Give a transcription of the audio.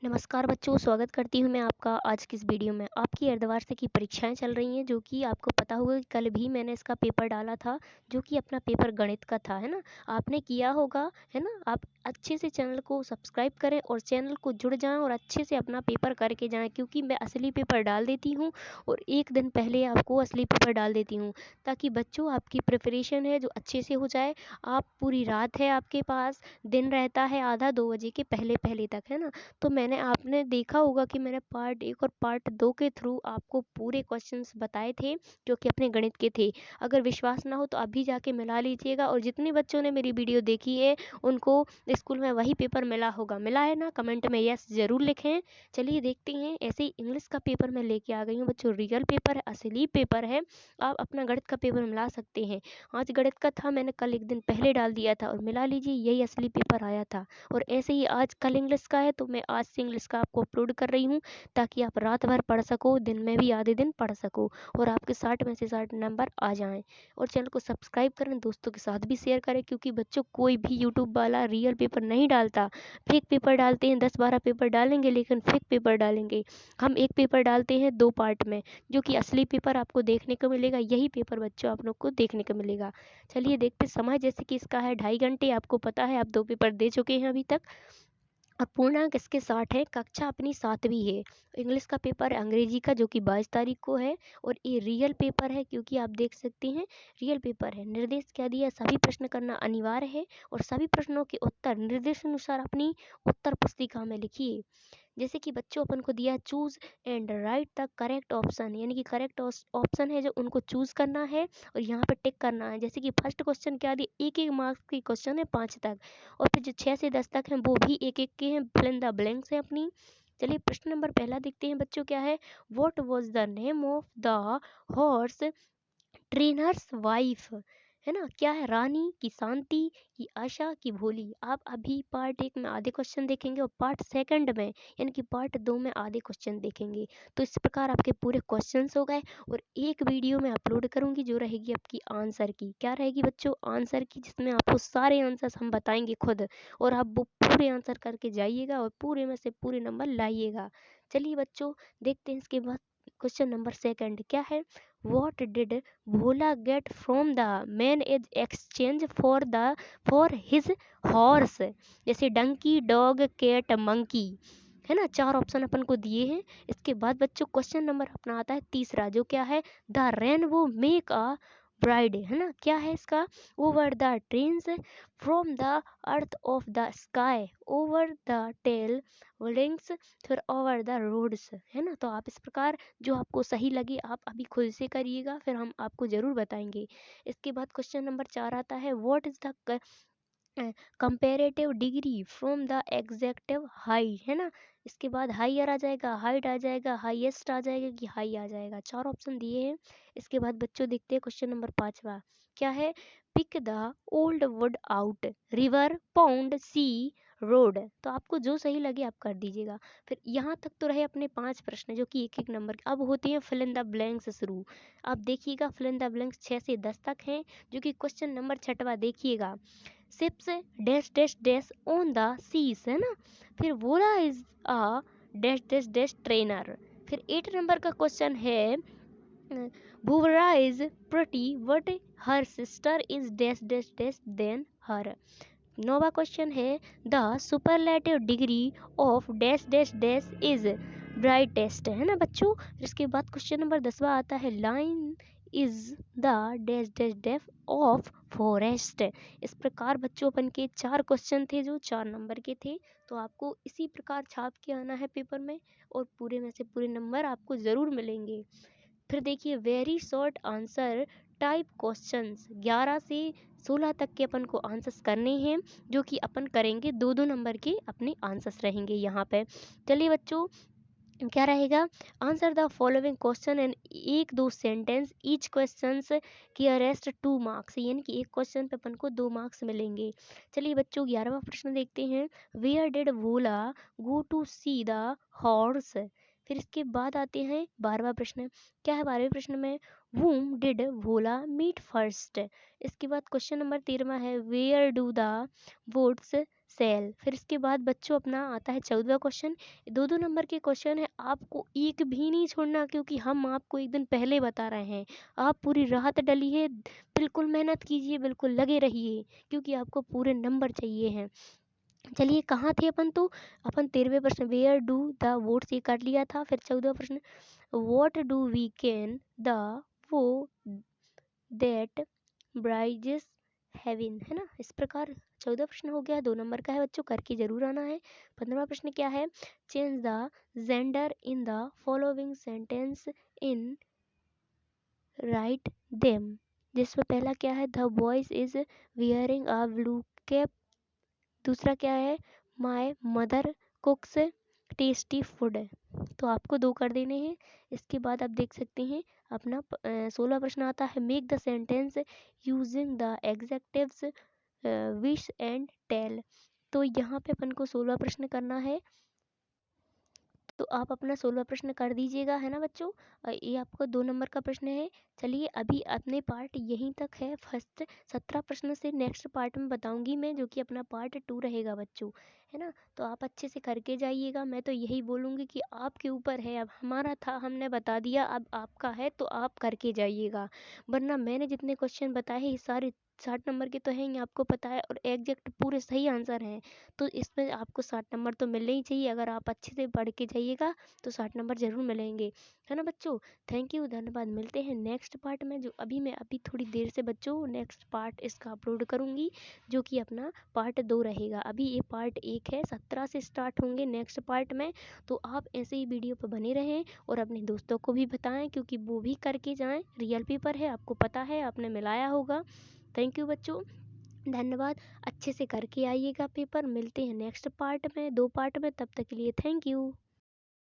नमस्कार बच्चों, स्वागत करती हूँ मैं आपका आज की इस वीडियो में। आपकी अर्धवार्षिक की परीक्षाएं चल रही हैं, जो कि आपको पता होगा कि कल भी मैंने इसका पेपर डाला था, जो कि अपना पेपर गणित का था, है ना। आपने किया होगा, है ना। आप अच्छे से चैनल को सब्सक्राइब करें और चैनल को जुड़ जाएं और अच्छे से अपना पेपर करके जाएं, क्योंकि मैं असली पेपर डाल देती हूँ और एक दिन पहले आपको असली पेपर डाल देती हूँ, ताकि बच्चों आपकी प्रिपरेशन है जो अच्छे से हो जाए। आप पूरी रात है आपके पास, दिन रहता है आधा 2 बजे के पहले पहले तक, है ना। तो आपने देखा होगा कि मैंने पार्ट 1 और पार्ट 2 के थ्रू आपको पूरे क्वेश्चंस बताए थे, जो कि अपने गणित के थे। अगर विश्वास ना हो तो अभी जाके मिला लीजिएगा, और जितने बच्चों ने मेरी वीडियो देखी है उनको स्कूल में वही पेपर मिला होगा। मिला है ना? कमेंट में यस ज़रूर लिखें। चलिए देखते हैं। ऐसे ही इंग्लिश का पेपर मैं लेके आ गई हूँ बच्चों। रियल पेपर है, असली पेपर है। आप अपना गणित का पेपर मिला सकते हैं। आज गणित का था, मैंने कल एक दिन पहले डाल दिया था, और मिला लीजिए, यही असली पेपर आया था। और ऐसे ही आज कल इंग्लिश का है, तो मैं आज से इंग्लिश का आपको अपलोड कर रही हूँ, ताकि आप रात भर पढ़ सको, दिन में भी आधे दिन पढ़ सको, और आपके 60 में से 60 नंबर आ जाएं। और चैनल को सब्सक्राइब करें, दोस्तों के साथ भी शेयर करें, क्योंकि बच्चों कोई भी यूट्यूब वाला रियल पेपर नहीं डालता। फेक पेपर डालते हैं, 10-12 पेपर डालेंगे, लेकिन फेक पेपर डालेंगे। हम एक पेपर डालते हैं 2 पार्ट में, जो कि असली पेपर आपको देखने को मिलेगा। यही पेपर बच्चों आप लोग को देखने को मिलेगा। चलिए देखते। समय जैसे कि इसका है 2.5 घंटे। आपको पता है आप 2 पेपर दे चुके हैं अभी तक, और पूर्णांक इसके 60 है। कक्षा अपनी 7वीं है। इंग्लिश का पेपर है अंग्रेजी का, जो कि 22 तारीख को है। और ये रियल पेपर है, क्योंकि आप देख सकते हैं रियल पेपर है। निर्देश क्या दिया? सभी प्रश्न करना अनिवार्य है, और सभी प्रश्नों के उत्तर निर्देश अनुसार अपनी उत्तर पुस्तिका में लिखिए। जैसे कि बच्चों अपन को दिया choose and right the correct option, यानी कि करेक्ट ऑप्शन है जो उनको चूज करना है और यहाँ पे टिक करना है। जैसे कि फर्स्ट क्वेश्चन क्या दिया, एक एक मार्क्स के क्वेश्चन है 5 तक, और फिर जो 6 से 10 तक हैं वो भी एक एक के हैं, फिल इन द ब्लैंक्स है अपनी। चलिए प्रश्न नंबर पहला देखते हैं बच्चों, क्या है। What was the name of the horse trainers wife, है ना। क्या है? रानी की शांति, की आशा, की भोली। आप अभी पार्ट 1 में आधे क्वेश्चन देखेंगे, और पार्ट सेकंड में यानी कि पार्ट 2 में आधे क्वेश्चन देखेंगे। तो इस प्रकार आपके पूरे क्वेश्चंस हो गए, और एक वीडियो में अपलोड करूंगी जो रहेगी आपकी आंसर की। क्या रहेगी बच्चों? आंसर की, जिसमें आपको सारे आंसर्स हम बताएंगे खुद, और आप वो पूरे आंसर करके जाइएगा और पूरे में से पूरे नंबर लाइएगा। चलिए बच्चों देखते हैं इसके बाद। क्वेश्चन नंबर सेकंड क्या है। What did Bhola get from the man is exchange for his horse. जैसे डंकी, डॉग, कैट, मंकी, है ना। 4 ऑप्शन अपन को दिए हैं। इसके बाद बच्चों क्वेश्चन नंबर अपना आता है तीसरा, जो क्या है। द रेन वो मेक अ ब्राइड, है ना। क्या है इसका। Over the trains from the earth of the sky over the tail wings फिर ओवर द रोड्स, है ना। तो आप इस प्रकार जो आपको सही लगे आप अभी खुद से करिएगा, फिर हम आपको ज़रूर बताएंगे। इसके बाद क्वेश्चन नंबर 4 आता है। What is the comparative degree from the adjective high, है ना। इसके बाद हाइयर आ जाएगा, हाइट आ जाएगा, हाईएस्ट आ जाएगा, कि हाई आ जाएगा। 4 ऑप्शन दिए हैं। इसके बाद बच्चों देखते हैं क्वेश्चन नंबर 5वां, क्या है। Pick the old wood out river pound see road. तो आपको जो सही लगे आप कर दीजिएगा। फिर यहाँ तक तो रहे अपने 5 प्रश्न, जो कि एक एक नंबर के। अब होती है फिल इन द ब्लैंक्स शुरू। आप देखिएगा फिल इन द ब्लैंक्स 6 से 10 तक हैं, जो कि क्वेश्चन नंबर 6वां देखिएगा। Ships dash dash dash on the seas, है ना। फिर वोला is a dash dash dash trainer. फिर 8 नंबर का क्वेश्चन है। भूवरा is pretty but her sister is dash dash dash then her. 9वां क्वेश्चन है। The superlative degree of dash dash dash is brightest, है ना बच्चों। इसके बाद क्वेश्चन नंबर 10वां आता है। Line is the dash dash dash of forest. इस प्रकार बच्चों अपन के 4 क्वेश्चन थे, जो 4 नंबर के थे। तो आपको इसी प्रकार छाप के आना है पेपर में, और पूरे में से पूरे नंबर आपको ज़रूर मिलेंगे। फिर देखिए very short answer type questions 11 से 16 तक के अपन को आंसर्स करने हैं, जो कि अपन करेंगे 2-2 नंबर के अपने आंसर्स रहेंगे यहाँ पे। चलिए बच्चों क्या रहेगा। Answer the following question in 1-2 sentence each questions की अरेस्ट 2 मार्क्स, यानी कि एक क्वेश्चन पे अपन को 2 मार्क्स मिलेंगे। चलिए बच्चों 11वां प्रश्न देखते हैं। Where did Bhola go to see the horse. फिर इसके बाद आते हैं 12वां प्रश्न। क्या है 12वें प्रश्न में। Whom did Bhola meet first. इसके बाद क्वेश्चन नंबर 13वां है। Where do the woods sell. फिर इसके बाद बच्चों अपना आता है 14वां क्वेश्चन। 2-2 नंबर के क्वेश्चन है, आपको एक भी नहीं छोड़ना क्योंकि हम आपको एक दिन पहले बता रहे हैं। आप पूरी रात डलिए, बिल्कुल मेहनत कीजिए, बिल्कुल लगे रहिए क्योंकि आपको पूरे नंबर चाहिए हैं। चलिए कहाँ थे अपन, तो अपन 13वें प्रश्न वेयर डू द वोट्स ये कर लिया था। फिर 14वां प्रश्न what do we can the वो दैट ब्राइजेस हेविन, है ना। इस प्रकार 14 प्रश्न हो गया, 2 नंबर का है बच्चों, करके जरूर आना है। 15वां प्रश्न क्या है, change the gender in the following sentence in write them. जिसमें पहला क्या है, the boys is wearing a blue cap. दूसरा क्या है, माय मदर कुक्स टेस्टी फूड। तो आपको 2 कर देने हैं। इसके बाद आप देख सकते हैं अपना 16 प्रश्न आता है, make the sentence using the adjectives wish and tell. तो यहाँ पे अपन को 16 प्रश्न करना है, तो आप अपना 16 प्रश्न कर दीजिएगा, है ना बच्चों। ये आपको 2 नंबर का प्रश्न है। चलिए अभी अपने पार्ट यहीं तक है, फर्स्ट 17 प्रश्न से नेक्स्ट पार्ट में बताऊंगी मैं, जो कि अपना पार्ट 2 रहेगा बच्चों, है ना। तो आप अच्छे से करके जाइएगा। मैं तो यही बोलूँगी कि आपके ऊपर है, अब हमारा था हमने बता दिया, अब आपका है तो आप करके जाइएगा। वरना मैंने जितने क्वेश्चन बताए ये सारे 60 नंबर के तो हैं ही, आपको पता है, और एग्जैक्ट पूरे सही आंसर हैं। तो इसमें आपको 60 नंबर तो मिलने ही चाहिए। अगर आप अच्छे से पढ़ के जाइएगा तो 60 नंबर ज़रूर मिलेंगे, है ना बच्चों। थैंक यू, धन्यवाद। मिलते हैं नेक्स्ट पार्ट में, जो मैं अभी थोड़ी देर से बच्चों नेक्स्ट पार्ट इसका अपलोड करूँगी, जो कि अपना पार्ट 2 रहेगा। अभी ये पार्ट 1 है, 17 से स्टार्ट होंगे नेक्स्ट पार्ट में। तो आप ऐसे ही वीडियो पर बने रहें और अपने दोस्तों को भी बताएं, क्योंकि वो भी करके जाएं। रियल पेपर है, आपको पता है, आपने मिलाया होगा। थैंक यू बच्चों, धन्यवाद। अच्छे से करके आइएगा पेपर। मिलते हैं नेक्स्ट पार्ट में, 2 पार्ट में, तब तक के लिए थैंक यू।